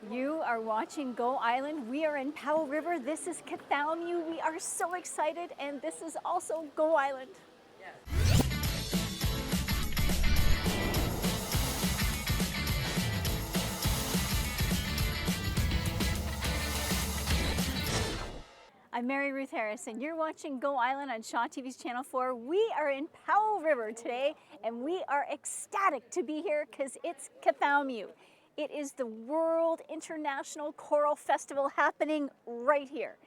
You are watching Go Island. We are in Powell River. This is Kathaumixw. We are so excited, and this is also Go Island. I'm Mary Ruth Harris, and you're watching Go Island on Shaw TV's Channel 4. We are in Powell River today, and we are ecstatic to be here because it's Kathaumixw. It is the World International Choral Festival happening right here.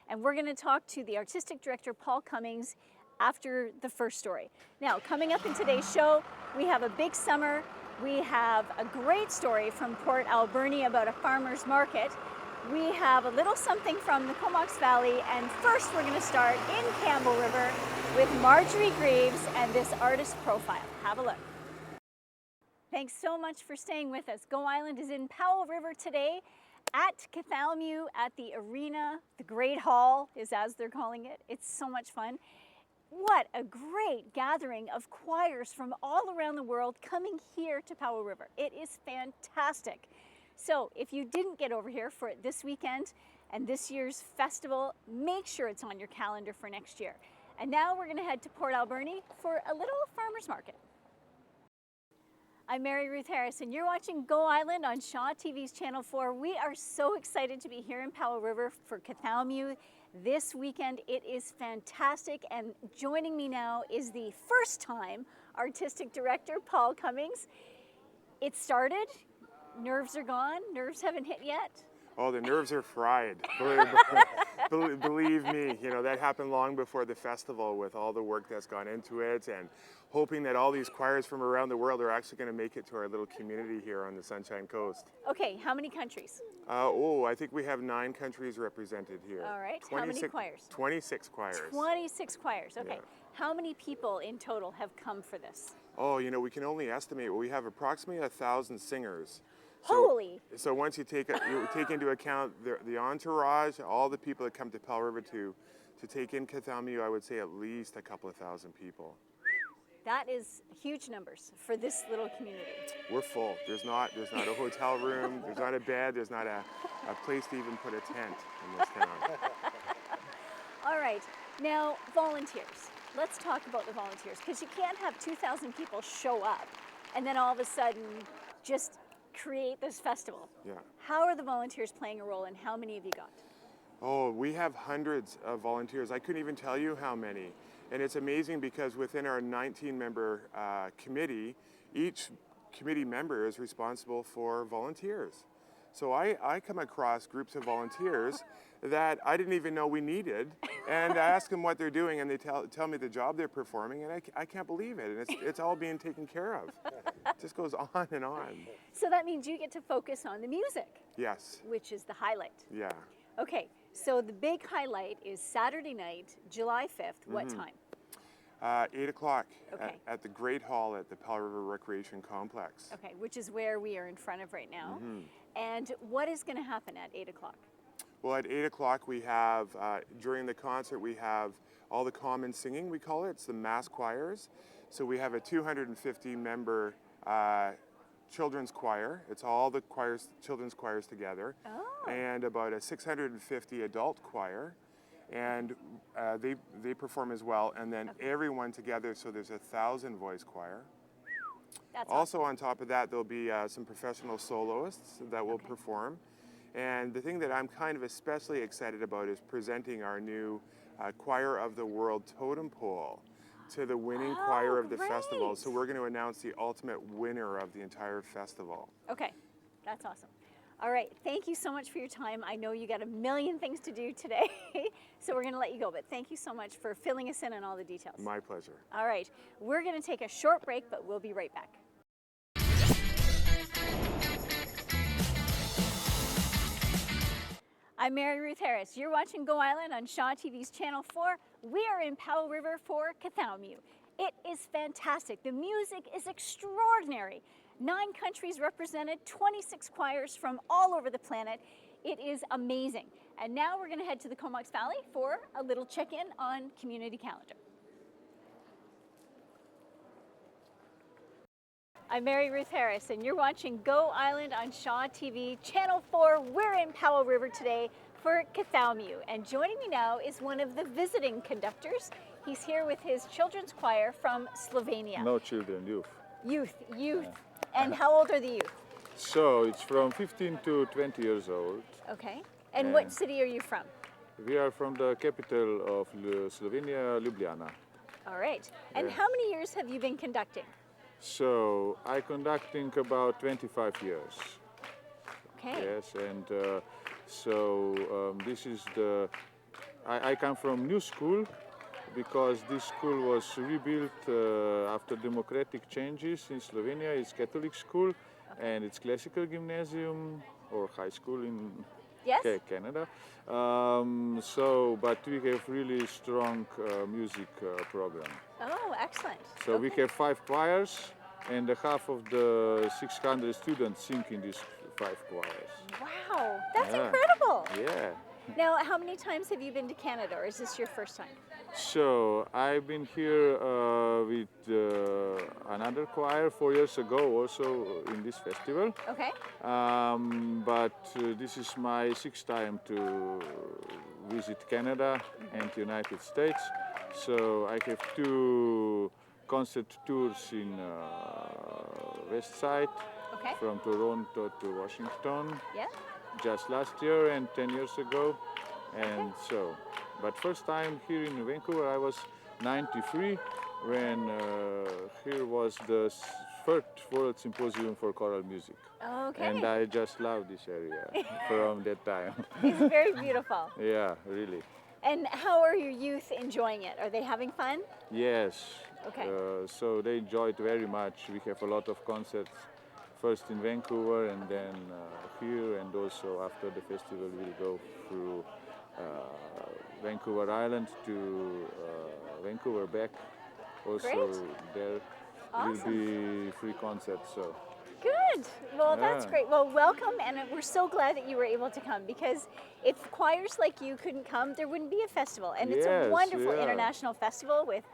And we're going to talk to the artistic director, Powell Cummings, after the first story. Now, coming up in today's show, we have a big summer. We have a great story from Port Alberni about a farmer's market. We have a little something from the Comox Valley, and first we're going to start in Campbell River with Marjorie Greaves and this artist profile. Have a look. Thanks so much for staying with us. Go Island is in Powell River today at Kathaumixw at the arena. The Great Hall is as they're calling it. It's so much fun. What a great gathering of choirs from all around the world coming here to Powell River. It is fantastic. So if you didn't get over here for it this weekend and this year's festival, make sure it's on your calendar for next year. And now we're going to head to Port Alberni for a little farmer's market. I'm Mary Ruth Harris, and you're watching Go Island on Shaw TV's Channel 4. We are so excited to be here in Powell River for Kathaumixw this weekend. It is fantastic, and joining me now is the first-time artistic director, Powell Cummings. It started. Nerves are gone. Nerves haven't hit yet. Oh, the nerves are fried. Believe me, you know, that happened long before the festival with all the work that's gone into it and hoping that all these choirs from around the world are actually going to make it to our little community here on the Sunshine Coast. Okay, how many countries? I think we have 9 countries represented here. All right, how many choirs? 26 choirs. 26 choirs, okay. Yeah. How many people in total have come for this? Oh, you know, we can only estimate. We have approximately 1,000 singers. Holy! So once you take into account the entourage, all the people that come to Powell River to take in Kathaumixw, I would say at least a couple of thousand people. That is huge numbers for this little community. We're full. There's not a hotel room, there's not a bed, there's not a place to even put a tent in this town. All right, now volunteers. Let's talk about the volunteers, because you can't have 2,000 people show up and then all of a sudden just create this festival. Yeah. How are the volunteers playing a role, and how many have you got? Oh, we have hundreds of volunteers. I couldn't even tell you how many. And it's amazing because within our 19-member committee, each committee member is responsible for volunteers. So I come across groups of volunteers that I didn't even know we needed, and I ask them what they're doing, and they tell me the job they're performing, and I can't believe it, and it's all being taken care of. It just goes on and on. So that means you get to focus on the music. Yes. Which is the highlight. Yeah. Okay, so the big highlight is Saturday night, July 5th. What time? 8 o'clock Okay. at the Great Hall at the Powell River Recreation Complex. Okay, which is where we are in front of right now. And what is going to happen at 8 o'clock? Well, at 8 o'clock we have, during the concert, we have all the common singing, we call it. It's the mass choirs. So we have a 250-member children's choir. It's all the children's choirs together. Oh. And about a 650 adult choir. And they perform as well. And then everyone together, so there's 1,000 voice choir. That's Also on top of that, there'll be some professional soloists that will perform. And the thing that I'm kind of especially excited about is presenting our new Choir of the World totem pole to the winning choir of the festival. So we're going to announce the ultimate winner of the entire festival. Okay, that's awesome. All right, thank you so much for your time. I know you got a million things to do today, so we're going to let you go. But thank you so much for filling us in on all the details. My pleasure. All right, we're going to take a short break, but we'll be right back. I'm Mary Ruth Harris. You're watching Go Island on Shaw TV's Channel 4. We are in Powell River for Kathaumixw. It is fantastic. The music is extraordinary. 9 countries represented, 26 choirs from all over the planet. It is amazing. And now we're going to head to the Comox Valley for a little check-in on community calendar. I'm Mary Ruth Harris, and you're watching Go Island on Shaw TV, Channel 4. We're in Powell River today for Kathaumixw, and joining me now is one of the visiting conductors. He's here with his children's choir from Slovenia. No children, youth. Youth. Yeah. And how old are the youth? So it's from 15 to 20 years old. Okay. And Yeah. what city are you from? We are from the capital of Slovenia, Ljubljana. All right. And Yeah. how many years have you been conducting? So I conducting about 25 years. Okay. Yes, and this is I come from new school because this school was rebuilt after democratic changes in Slovenia. It's Catholic school and it's classical gymnasium or high school in Yes? Canada. But we have really strong music program. Oh, excellent. So we have 5 choirs, and half of the 600 students sing in these 5 choirs. Wow, that's Yeah. incredible. Yeah. Now, how many times have you been to Canada, or is this your first time? So I've been here with another choir 4 years ago, also in this festival. Okay. But this is my 6th time to visit Canada and United States. So I have 2 concert tours in West Side, Okay. from Toronto to Washington, Yeah. just last year and 10 years ago. And so, but first time here in Vancouver, I was 93 when here was the first World Symposium for Choral Music. Okay. And I just love this area from that time. It's very beautiful. Yeah, really. And how are your youth enjoying it? Are they having fun? Yes. Okay. So they enjoy it very much. We have a lot of concerts, first in Vancouver and then here, and also after the festival we'll go through Vancouver Island to Vancouver back. Also Great. there Awesome. will be free concerts. So Good. Well, that's Yeah. great. Well, welcome, and we're so glad that you were able to come, because if choirs like you couldn't come, there wouldn't be a festival. And it's a Yes, wonderful yeah. international festival with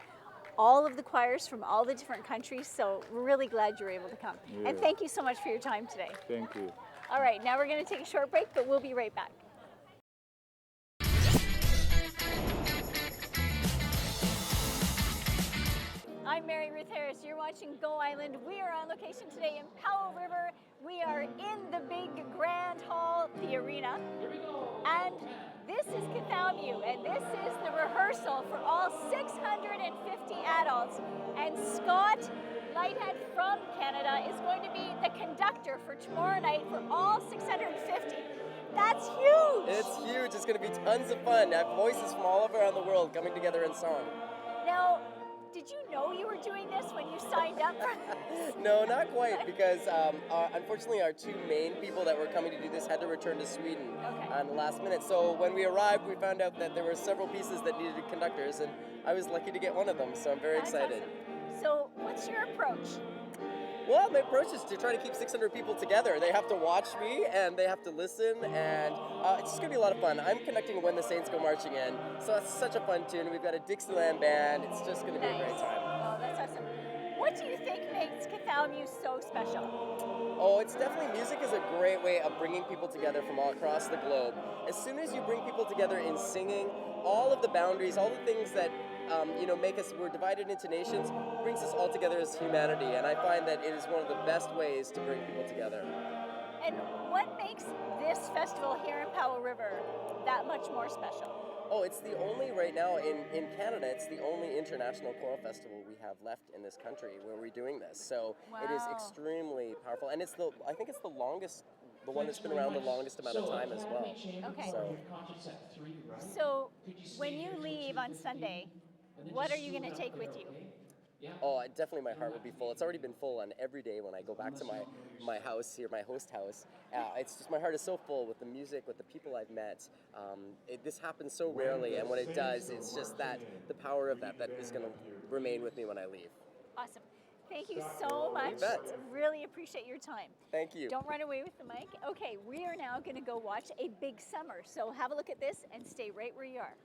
all of the choirs from all the different countries. So we're really glad you were able to come. And Yeah. thank you so much for your time today. thank you. All right, now we're going to take a short break, but we'll be right back. I'm Mary Ruth Harris. You're watching Go Island. We are on location today in Powell River. We are in the big grand hall, the arena. And this is Kathaumixw, and this is the rehearsal for all 650 adults. And Scott Lighthead from Canada is going to be the conductor for tomorrow night for all 650. That's huge! It's huge. It's going to be tons of fun. I have voices from all over around the world coming together in song. Now, did you know you were doing this when you signed up for this? No, not quite, because unfortunately our 2 main people that were coming to do this had to return to Sweden on the last minute. So when we arrived, we found out that there were several pieces that needed conductors, and I was lucky to get one of them, so I'm very That's excited. awesome. So, what's your approach? Well, my approach is to try to keep 600 people together. They have to watch me, and they have to listen, and it's just going to be a lot of fun. I'm conducting When the Saints Go Marching In, so it's such a fun tune. We've got a Dixieland band. It's just going to be a great time. Oh, that's awesome. What do you think makes Kathaumixw so special? Oh, it's definitely, music is a great way of bringing people together from all across the globe. As soon as you bring people together in singing, all of the boundaries, all the things that make us, we're divided into nations, brings us all together as humanity. And I find that it is one of the best ways to bring people together. And what makes this festival here in Powell River that much more special? Oh, it's the only, right now in Canada, it's the only international choral festival we have left in this country where we're doing this. So it is Wow. extremely powerful. And I think it's the one that's been around the longest amount of time as well. Okay. So, So when you leave on Sunday, what are you going to take with you? oh, definitely my heart will be full. It's already been full on every day when I go back to my house here, my host house. It's just, my heart is so full with the music, with the people I've met. This happens so rarely, and when it does, it's just that, the power of that is going to remain with me when I leave. Awesome. Thank you so much. bet. Really appreciate your time. Thank you. Don't run away with the mic. Okay, we are now going to go watch A Big Summer. So have a look at this and stay right where you are.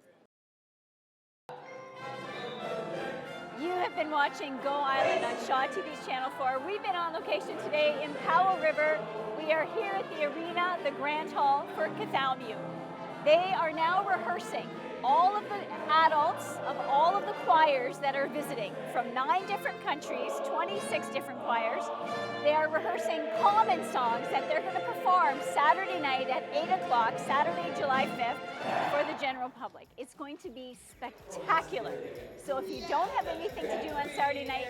You have been watching Go Island on Shaw TV's Channel 4. We've been on location today in Powell River. We are here at the arena, the Grand Hall for Kathaumixw. They are now rehearsing all of the adults of all of the choirs that are visiting from 9 different countries, 26 different choirs. They are rehearsing common songs that they're going to perform Saturday night at 8 o'clock, Saturday, July 5th, for the general public. It's going to be spectacular. So if you don't have anything to do on Saturday night,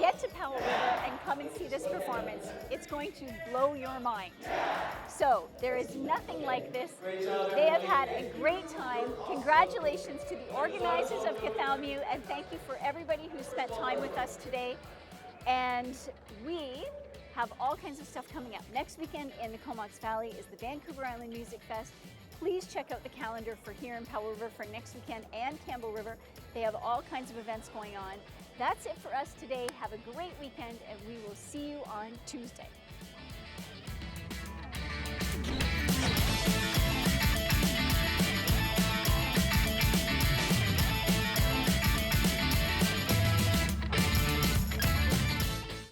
get to Powell River and come and see this performance. It's going to blow your mind. So there is nothing like this. They have had a great time. Congratulations to the organizers of Kathaumixw, and thank you for everybody who spent time with us today. And we have all kinds of stuff coming up. Next weekend in the Comox Valley is the Vancouver Island Music Fest. Please check out the calendar for here in Powell River for next weekend and Campbell River. They have all kinds of events going on. That's it for us today. Have a great weekend, and we will see you on Tuesday.